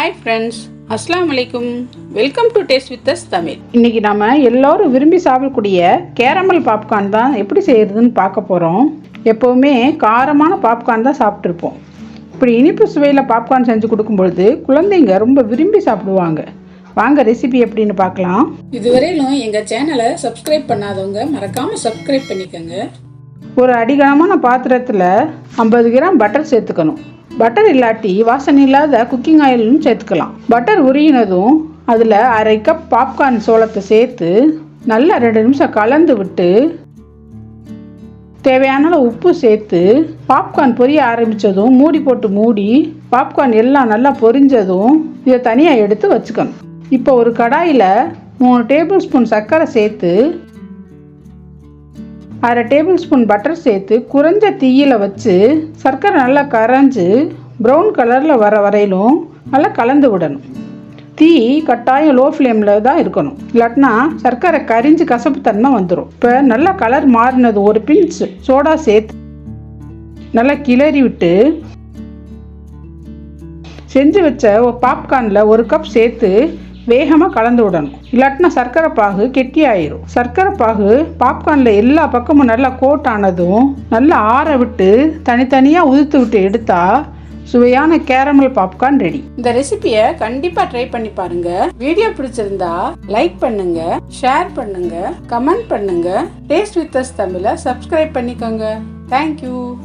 Hi friends, அஸ்ஸலாமு அலைக்கும். Welcome to taste with us Tamil. இன்றைக்கி நம்ம எல்லோரும் விரும்பி சாப்பிடக்கூடிய கேரமல் பாப்கார்ன் தான் எப்படி செய்கிறதுன்னு பார்க்க போகிறோம். எப்போவுமே காரமான பாப்கார்ன் தான் சாப்பிட்ருப்போம். இப்படி இனிப்பு சுவையில் பாப்கார்ன் செஞ்சு கொடுக்கும்பொழுது குழந்தைங்க ரொம்ப விரும்பி சாப்பிடுவாங்க. வாங்க ரெசிபி எப்படின்னு பார்க்கலாம். இதுவரையிலும் எங்கள் சேனலை சப்ஸ்கிரைப் பண்ணாதவங்க மறக்காமல் சப்ஸ்கிரைப் பண்ணிக்கோங்க. ஒரு அடிகனமான பாத்திரத்தில் 50 கிராம் பட்டர் சேர்த்துக்கணும். பட்டர் இல்லாட்டி வாசனை இல்லாத குக்கிங் ஆயிலும் சேர்த்துக்கலாம். பட்டர் உருகினதும் அதில் 1/2 கப் பாப்கார்ன் சோளத்தை சேர்த்து நல்லா 2 நிமிஷம் கலந்து விட்டு தேவையான உப்பு சேர்த்து பாப்கார்ன் பொரிய ஆரம்பித்ததும் மூடி பாப்கார்ன் எல்லாம் நல்லா பொரிஞ்சதும் இதை தனியாக எடுத்து வச்சுக்கணும். இப்போ ஒரு கடாயில் 3 டேபிள் ஸ்பூன் சர்க்கரை சேர்த்து 1/2 டேபிள் ஸ்பூன் பட்டர் சேர்த்து குறைஞ்ச தீயில் வச்சு சர்க்கரை நல்லா கரைஞ்சி ப்ரௌன் கலரில் வர வரையிலும் நல்லா கலந்து விடணும். தீ கட்டாயம் லோ ஃப்ளேமில் தான் இருக்கணும், இல்லாட்டினா சர்க்கரை கரிஞ்சு கசப்பு தன்மை வந்துடும். இப்போ நல்லா கலர் மாறினது ஒரு பிஞ்ச் சோடா சேர்த்து நல்லா கிளறி விட்டு செஞ்சு வச்ச பாப்கார்னில் 1 கப் சேர்த்து வேகமாக கலந்து விடணும், இல்லாட்டினா சர்க்கரை பாகு கெட்டி ஆயிரும். சர்க்கரை பாகு பாப்கார்னில் எல்லா பக்கமும் நல்லா கோட் ஆனதும் நல்லா ஆற விட்டு தனித்தனியாக உதிர்த்து விட்டு எடுத்தா சுவையான கேரமல் பாப்கார்ன் ரெடி. இந்த ரெசிபியை கண்டிப்பாக ட்ரை பண்ணி பாருங்க. வீடியோ பிடிச்சிருந்தா லைக் பண்ணுங்க, ஷேர் பண்ணுங்க, கமெண்ட் பண்ணுங்க. டேஸ்ட் வித் அஸ் தமிழை சப்ஸ்கிரைப் பண்ணிக்கோங்க. தேங்க்யூ.